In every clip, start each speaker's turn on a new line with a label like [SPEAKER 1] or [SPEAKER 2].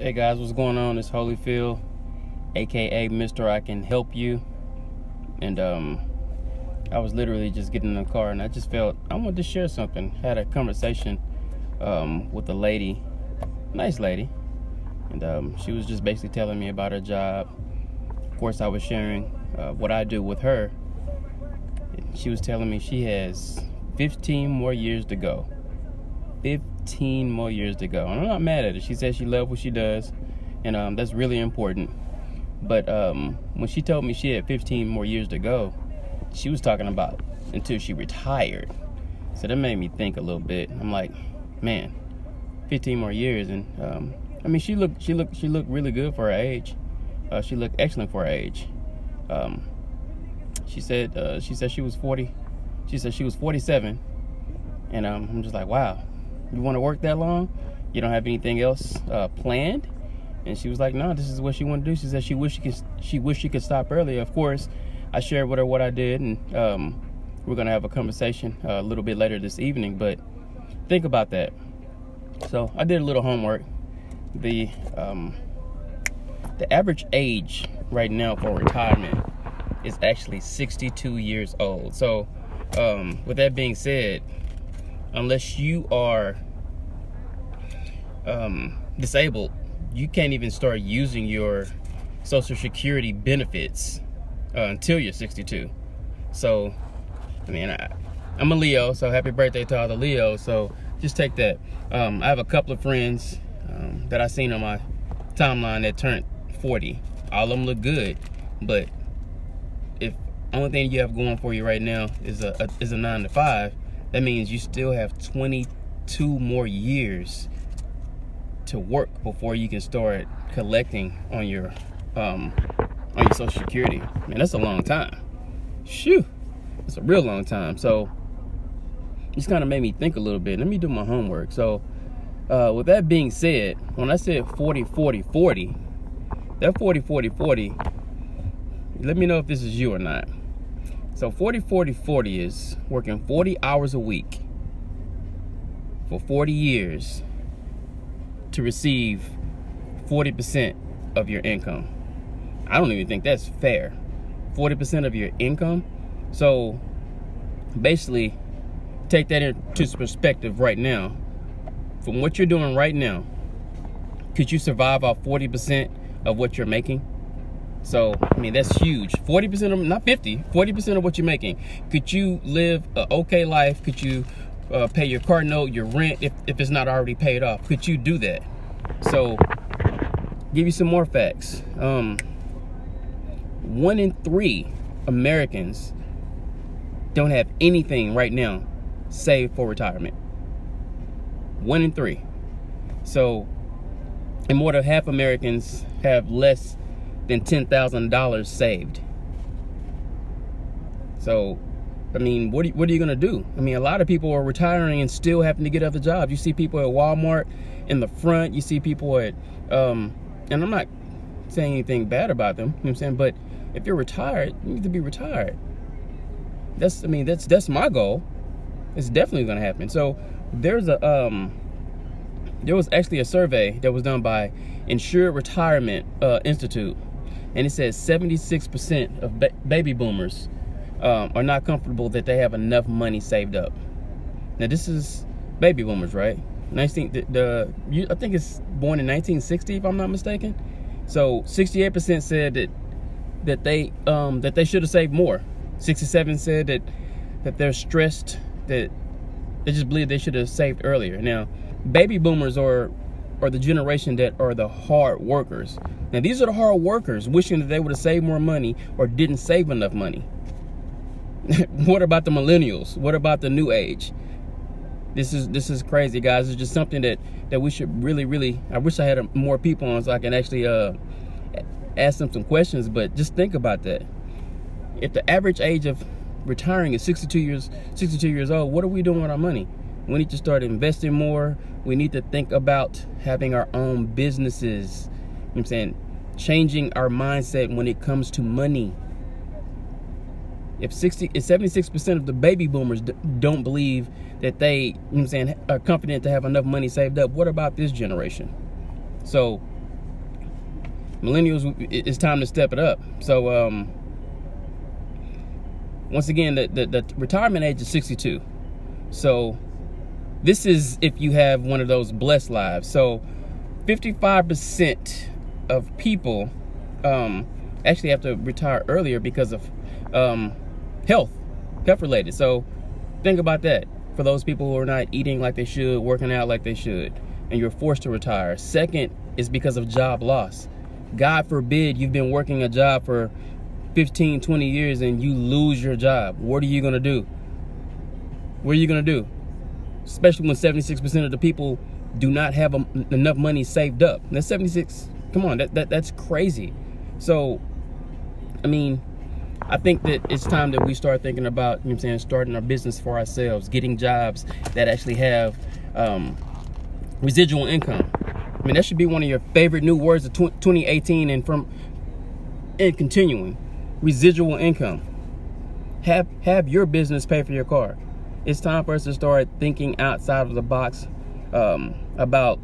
[SPEAKER 1] Hey guys, what's going on? It's Holyfield, aka Mr. I Can Help You. And I was literally just getting in the car and I just felt I wanted to share something. Had a conversation with a lady, nice lady, and she was just basically telling me about her job. Of course, I was sharing what I do with her. She was telling me she has 15 more years to go. 15 more years to go. And I'm not mad at her. She says she loves what she does, and that's really important. But when she told me she had 15 more years to go, she was talking about until she retired. So that made me think a little bit. I'm like, man, 15 more years. And I mean, she looked really good for her age. She looked excellent for her age. She said she was 40. She said she was 47, and I'm just like, wow. You want to work that long? You don't have anything else planned? And she was like, no, this is what she wanted to do. She said she wished she could stop earlier. Of course, I shared with her what I did, and we're gonna have a conversation a little bit later this evening. But think about that. So I did a little homework. The average age right now for retirement is actually 62 years old. So with that being said, unless you are disabled, you can't even start using your Social Security benefits until you're 62. So, I mean, I'm a Leo, so happy birthday to all the Leos. So just take that. I have a couple of friends that I seen on my timeline that turned 40. All of them look good, but if only thing you have going for you right now is a 9 to 5, that means you still have 22 more years to work before you can start collecting on your Social Security. Man, that's a long time. Shoo, that's a real long time. So it's kind of made me think a little bit. Let me do my homework. So with that being said, when I said 40, 40, 40, that 40, 40, 40, let me know if this is you or not. So 40, 40, 40 is working 40 hours a week for 40 years to receive 40% of your income. I don't even think that's fair. 40% of your income. So basically, take that into perspective right now. From what you're doing right now, could you survive off 40% of what you're making? So, I mean, that's huge. 40% of, not 50, 40% of what you're making. Could you live an okay life? Could you pay your car note, your rent, if it's not already paid off? Could you do that? So, give you some more facts. 1 in 3 Americans don't have anything right now saved for retirement. 1 in 3. So, and more than half Americans have less than $10,000 saved. So, I mean, what are you gonna do? I mean, a lot of people are retiring and still having to get other jobs. You see people at Walmart in the front. You see people at, and I'm not saying anything bad about them. You know what I'm saying? But if you're retired, you need to be retired. That's my goal. It's definitely gonna happen. So there was actually a survey that was done by Insured Retirement Institute. And it says 76% of baby boomers are not comfortable that they have enough money saved up. Now this is baby boomers, right? I think it's born in 1960, if I'm not mistaken. So 68% said that they should have saved more. 67 said that they're stressed, that they just believe they should have saved earlier. Now, baby boomers are the generation that are the hard workers. Now, these are the hard workers wishing that they would have saved more money or didn't save enough money. What about the millennials? What about the new age? This is crazy, guys. It's just something that we should really, I wish I had more people on so I can actually ask them some questions, but just think about that. If the average age of retiring is 62 years old, what are we doing with our money? We need to start investing more. We need to think about having our own businesses. You know what I'm saying? Changing our mindset when it comes to money. If 76% of the baby boomers don't believe that they, you know what I'm saying, are confident to have enough money saved up, what about this generation? So Millennials, it's time to step it up. So once again, the retirement age is 62. So this is if you have one of those blessed lives. So 55% of people actually have to retire earlier because of health related. So think about that. For those people who are not eating like they should, working out like they should, and you're forced to retire. Second is because of job loss. God forbid you've been working a job for 15, 20 years and you lose your job. What are you gonna do? What are you gonna do? Especially when 76% of the people do not have enough money saved up. That's 76, come on, that's crazy. So, I mean, I think that it's time that we start thinking about, you know what I'm saying, starting our business for ourselves, getting jobs that actually have residual income. I mean, that should be one of your favorite new words of 2018 and continuing. Residual income. Have your business pay for your car. It's time for us to start thinking outside of the box about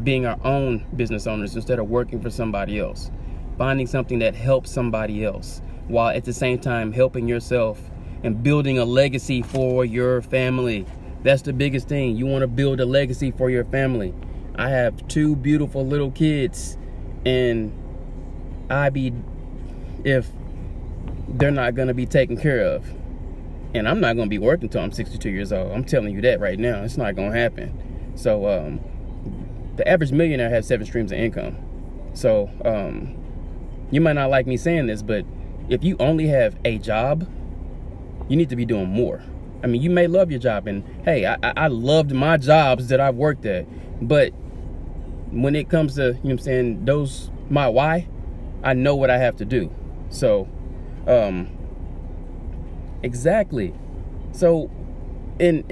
[SPEAKER 1] being our own business owners instead of working for somebody else. Finding something that helps somebody else, while at the same time helping yourself and building a legacy for your family. That's the biggest thing. You want to build a legacy for your family. I have 2 beautiful little kids, and if they're not going to be taken care of. And I'm not going to be working until I'm 62 years old. I'm telling you that right now. It's not going to happen. So the average millionaire has 7 streams of income. So you might not like me saying this, but if you only have a job, you need to be doing more. I mean, you may love your job, and hey, I loved my jobs that I've worked at, but when it comes to, you know what I'm saying, my why, I know what I have to do. So exactly. So in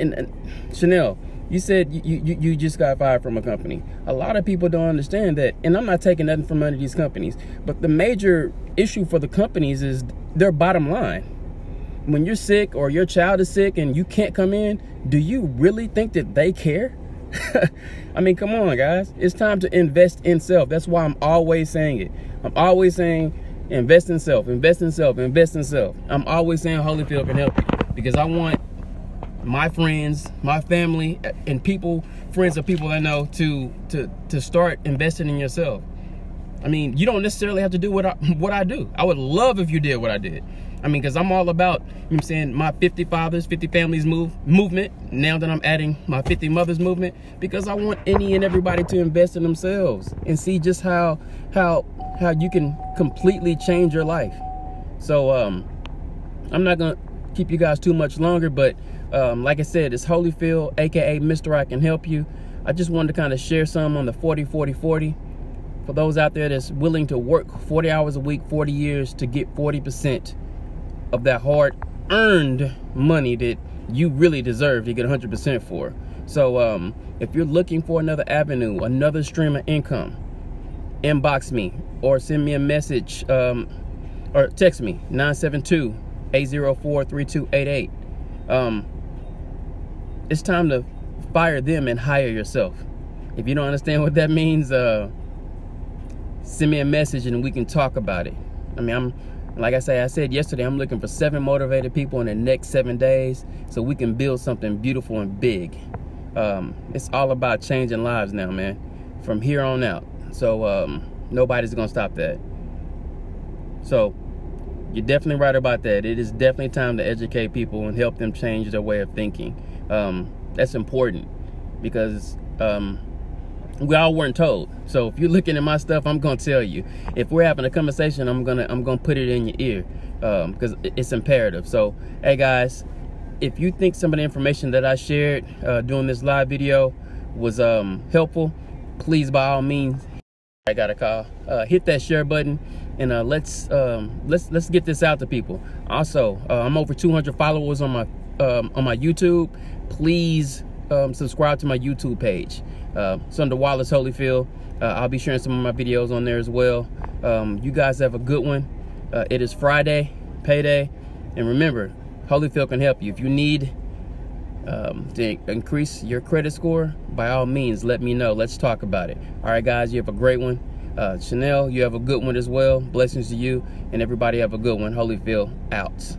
[SPEAKER 1] Chanel, you said you just got fired from a company. A lot of people don't understand that, and I'm not taking nothing from under these companies, but the major issue for the companies is their bottom line. When you're sick or your child is sick and you can't come in, do you really think that they care? I mean, come on, guys. It's time to invest in self. That's why I'm always saying it. I'm always saying invest in self, invest in self, invest in self. I'm always saying Holyfield can help you, because I want my friends, my family, and friends of people I know to start investing in yourself. I mean, you don't necessarily have to do what I do. I would love if you did what I did. I mean, because I'm all about, you know what I'm saying, my 50 fathers, 50 families movement. Now that I'm adding my 50 mothers movement, because I want any and everybody to invest in themselves and see just how you can completely change your life. So I'm not gonna keep you guys too much longer, but like I said, it's Holyfield, aka Mr. I Can Help You. I just wanted to kind of share some on the 40-40-40 for those out there that's willing to work 40 hours a week, 40 years to get 40% of that hard-earned money that you really deserve to get 100% for. So if you're looking for another avenue, another stream of income, inbox me or send me a message or text me 972-804-3288. It's time to fire them and hire yourself. If you don't understand what that means, send me a message and we can talk about it. I mean, like I said yesterday, I'm looking for 7 motivated people in the next 7 days so we can build something beautiful and big. It's all about changing lives now, man, from here on out. So nobody's gonna stop that. So you're definitely right about that. It is definitely time to educate people and help them change their way of thinking. That's important, because we all weren't told. So if you're looking at my stuff, I'm gonna tell you. If we're having a conversation, I'm gonna put it in your ear, because it's imperative. So hey guys, if you think some of the information that I shared during this live video was helpful, please by all means, I got a call, hit that share button, and let's get this out to people. Also, I'm over 200 followers on my YouTube. Please subscribe to my YouTube page. It's under Wallace Holyfield. I'll be sharing some of my videos on there as well. You guys have a good one. It is Friday, payday, and remember, Holyfield can help you. If you need to increase your credit score, by all means, let me know. Let's talk about it. All right, guys, you have a great one. Chanel, you have a good one as well. Blessings to you, and everybody have a good one. Holyfield out.